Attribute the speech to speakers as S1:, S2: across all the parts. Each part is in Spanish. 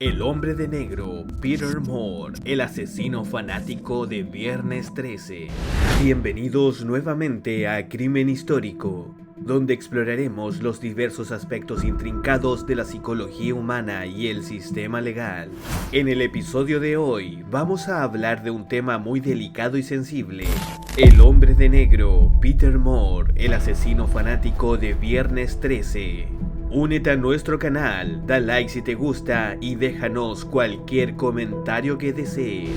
S1: El hombre de negro, Peter Moore, el asesino fanático de Viernes 13. Bienvenidos nuevamente a Crimen Histórico, donde exploraremos los diversos aspectos intrincados de la psicología humana y el sistema legal. En el episodio de hoy vamos a hablar de un tema muy delicado y sensible. El hombre de negro, Peter Moore, el asesino fanático de Viernes 13. Únete a nuestro canal, da like si te gusta y déjanos cualquier comentario que desees.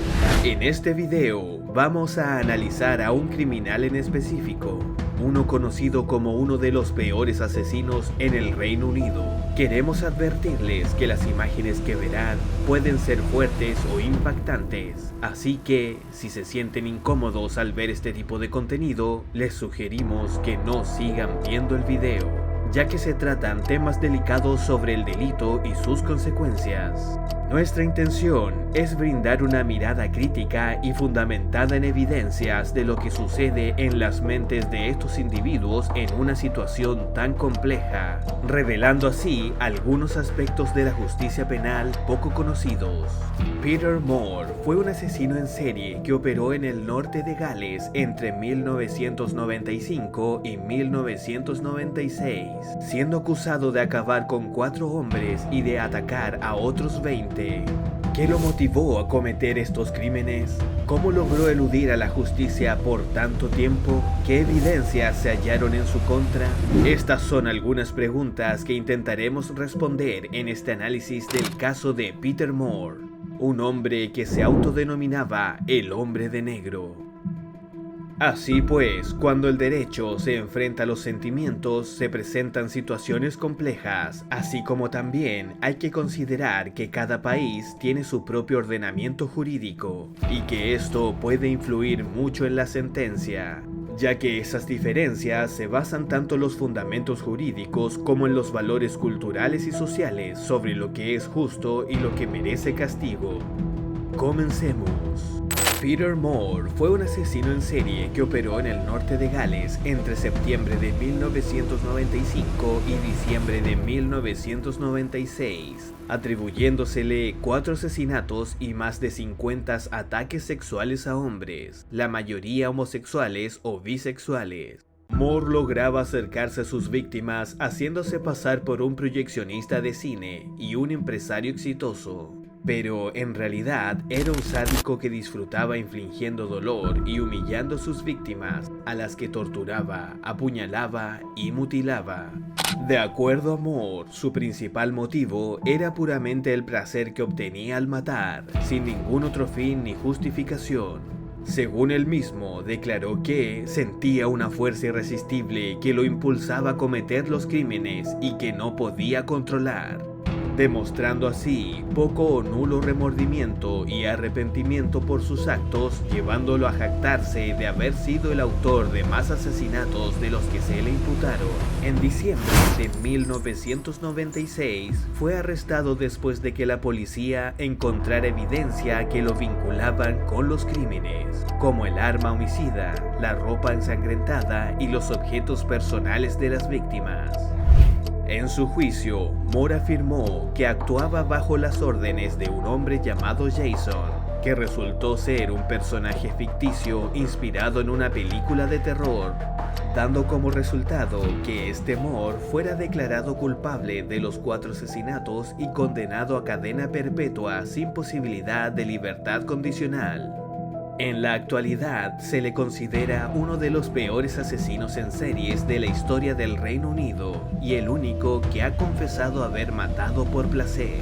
S1: En este video vamos a analizar a un criminal en específico, uno conocido como uno de los peores asesinos en el Reino Unido. Queremos advertirles que las imágenes que verán pueden ser fuertes o impactantes, así que si se sienten incómodos al ver este tipo de contenido, les sugerimos que no sigan viendo el video, ya que se tratan temas delicados sobre el delito y sus consecuencias. Nuestra intención es brindar una mirada crítica y fundamentada en evidencias de lo que sucede en las mentes de estos individuos en una situación tan compleja, revelando así algunos aspectos de la justicia penal poco conocidos. Peter Moore fue un asesino en serie que operó en el norte de Gales entre 1995 y 1996, siendo acusado de acabar con 4 hombres y de atacar a otros 20. ¿Qué lo motivó a cometer estos crímenes? ¿Cómo logró eludir a la justicia por tanto tiempo? ¿Qué evidencias se hallaron en su contra? Estas son algunas preguntas que intentaremos responder en este análisis del caso de Peter Moore, un hombre que se autodenominaba el hombre de negro. Así pues, cuando el derecho se enfrenta a los sentimientos, se presentan situaciones complejas, así como también hay que considerar que cada país tiene su propio ordenamiento jurídico, y que esto puede influir mucho en la sentencia, ya que esas diferencias se basan tanto en los fundamentos jurídicos como en los valores culturales y sociales sobre lo que es justo y lo que merece castigo. Comencemos. Peter Moore fue un asesino en serie que operó en el norte de Gales entre septiembre de 1995 y diciembre de 1996, atribuyéndosele 4 asesinatos y más de 50 ataques sexuales a hombres, la mayoría homosexuales o bisexuales. Moore lograba acercarse a sus víctimas haciéndose pasar por un proyeccionista de cine y un empresario exitoso. Pero en realidad era un sádico que disfrutaba infligiendo dolor y humillando a sus víctimas, a las que torturaba, apuñalaba y mutilaba. De acuerdo a Moore, su principal motivo era puramente el placer que obtenía al matar, sin ningún otro fin ni justificación. Según él mismo, declaró que sentía una fuerza irresistible que lo impulsaba a cometer los crímenes y que no podía controlar, demostrando así poco o nulo remordimiento y arrepentimiento por sus actos, llevándolo a jactarse de haber sido el autor de más asesinatos de los que se le imputaron. En diciembre de 1996 fue arrestado después de que la policía encontrara evidencia que lo vinculaban con los crímenes, como el arma homicida, la ropa ensangrentada y los objetos personales de las víctimas. En su juicio, Moore afirmó que actuaba bajo las órdenes de un hombre llamado Jason, que resultó ser un personaje ficticio inspirado en una película de terror, dando como resultado que este Moore fuera declarado culpable de los 4 asesinatos y condenado a cadena perpetua sin posibilidad de libertad condicional. En la actualidad se le considera uno de los peores asesinos en series de la historia del Reino Unido y el único que ha confesado haber matado por placer.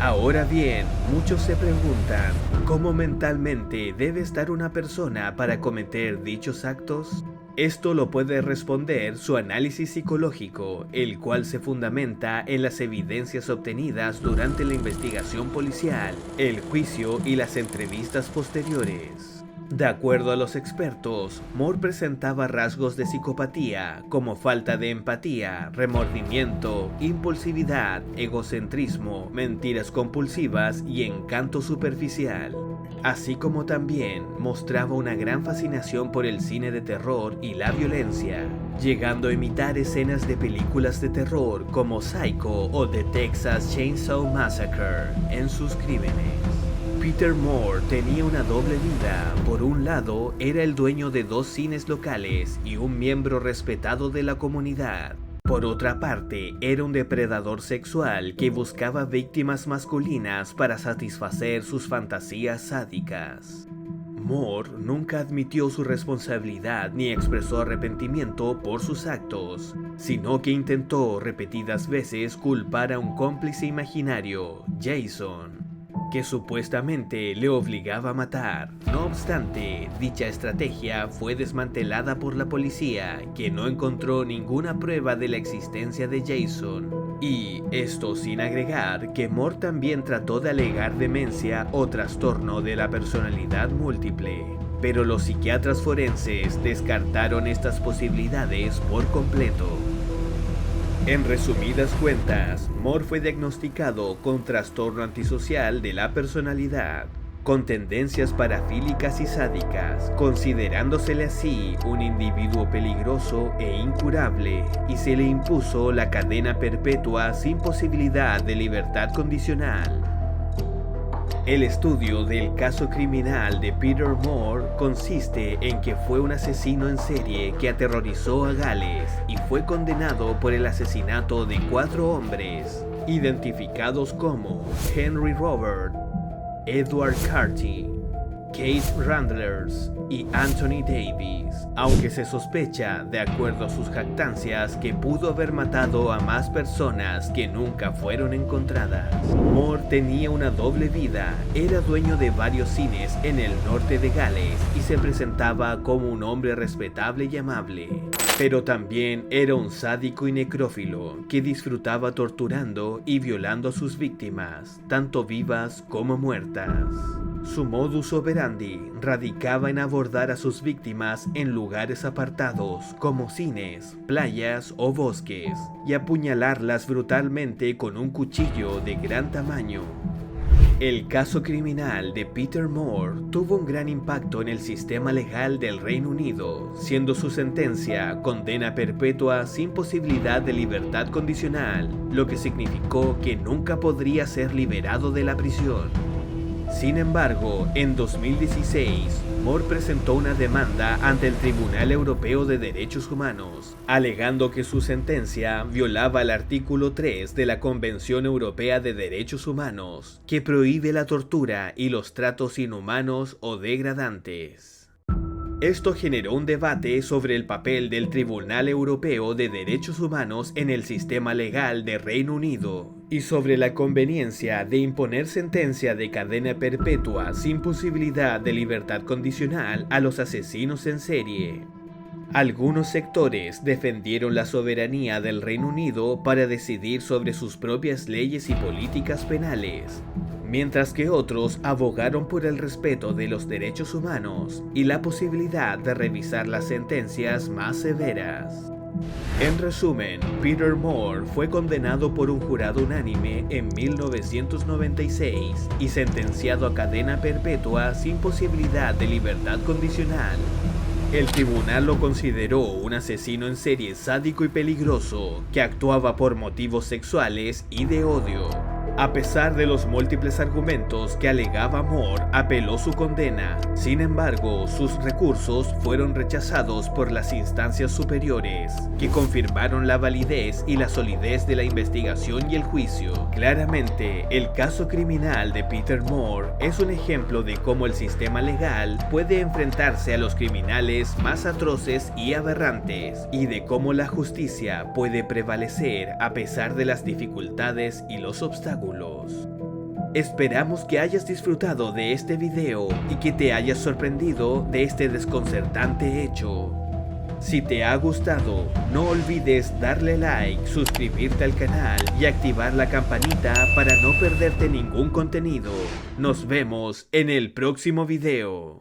S1: Ahora bien, muchos se preguntan, ¿cómo mentalmente debe estar una persona para cometer dichos actos? Esto lo puede responder su análisis psicológico, el cual se fundamenta en las evidencias obtenidas durante la investigación policial, el juicio y las entrevistas posteriores. De acuerdo a los expertos, Moore presentaba rasgos de psicopatía como falta de empatía, remordimiento, impulsividad, egocentrismo, mentiras compulsivas y encanto superficial. así como también mostraba una gran fascinación por el cine de terror y la violencia, llegando a imitar escenas de películas de terror como Psycho o The Texas Chainsaw Massacre en sus crímenes. Peter Moore tenía una doble vida. Por un lado, era el dueño de 2 cines locales y un miembro respetado de la comunidad. Por otra parte, era un depredador sexual que buscaba víctimas masculinas para satisfacer sus fantasías sádicas. Moore nunca admitió su responsabilidad ni expresó arrepentimiento por sus actos, sino que intentó repetidas veces culpar a un cómplice imaginario, Jason, que supuestamente le obligaba a matar. No obstante, dicha estrategia fue desmantelada por la policía, que no encontró ninguna prueba de la existencia de Jason. Y esto sin agregar que Moore también trató de alegar demencia o trastorno de la personalidad múltiple, pero los psiquiatras forenses descartaron estas posibilidades por completo. En resumidas cuentas, Moore fue diagnosticado con trastorno antisocial de la personalidad, con tendencias parafílicas y sádicas, considerándosele así un individuo peligroso e incurable, y se le impuso la cadena perpetua sin posibilidad de libertad condicional. El estudio del caso criminal de Peter Moore consiste en que fue un asesino en serie que aterrorizó a Gales y fue condenado por el asesinato de 4 hombres, identificados como Henry Robert, Edward Carty, Kate Randlers y Anthony Davis, aunque se sospecha, de acuerdo a sus jactancias, que pudo haber matado a más personas que nunca fueron encontradas. Moore tenía una doble vida, era dueño de varios cines en el norte de Gales y se presentaba como un hombre respetable y amable, pero también era un sádico y necrófilo que disfrutaba torturando y violando a sus víctimas, tanto vivas como muertas. Su modus operandi radicaba en abordar a sus víctimas en lugares apartados como cines, playas o bosques y apuñalarlas brutalmente con un cuchillo de gran tamaño. El caso criminal de Peter Moore tuvo un gran impacto en el sistema legal del Reino Unido, siendo su sentencia condena perpetua sin posibilidad de libertad condicional, lo que significó que nunca podría ser liberado de la prisión. Sin embargo, en 2016, Moore presentó una demanda ante el Tribunal Europeo de Derechos Humanos, alegando que su sentencia violaba el artículo 3 de la Convención Europea de Derechos Humanos, que prohíbe la tortura y los tratos inhumanos o degradantes. Esto generó un debate sobre el papel del Tribunal Europeo de Derechos Humanos en el sistema legal de Reino Unido y sobre la conveniencia de imponer sentencia de cadena perpetua sin posibilidad de libertad condicional a los asesinos en serie. Algunos sectores defendieron la soberanía del Reino Unido para decidir sobre sus propias leyes y políticas penales, mientras que otros abogaron por el respeto de los derechos humanos y la posibilidad de revisar las sentencias más severas. En resumen, Peter Moore fue condenado por un jurado unánime en 1996 y sentenciado a cadena perpetua sin posibilidad de libertad condicional. El tribunal lo consideró un asesino en serie sádico y peligroso que actuaba por motivos sexuales y de odio. A pesar de los múltiples argumentos que alegaba Moore, apeló su condena. Sin embargo, sus recursos fueron rechazados por las instancias superiores, que confirmaron la validez y la solidez de la investigación y el juicio. Claramente, el caso criminal de Peter Moore es un ejemplo de cómo el sistema legal puede enfrentarse a los criminales más atroces y aberrantes, y de cómo la justicia puede prevalecer a pesar de las dificultades y los obstáculos. Esperamos que hayas disfrutado de este video y que te hayas sorprendido de este desconcertante hecho. Si te ha gustado, no olvides darle like, suscribirte al canal y activar la campanita para no perderte ningún contenido. Nos vemos en el próximo video.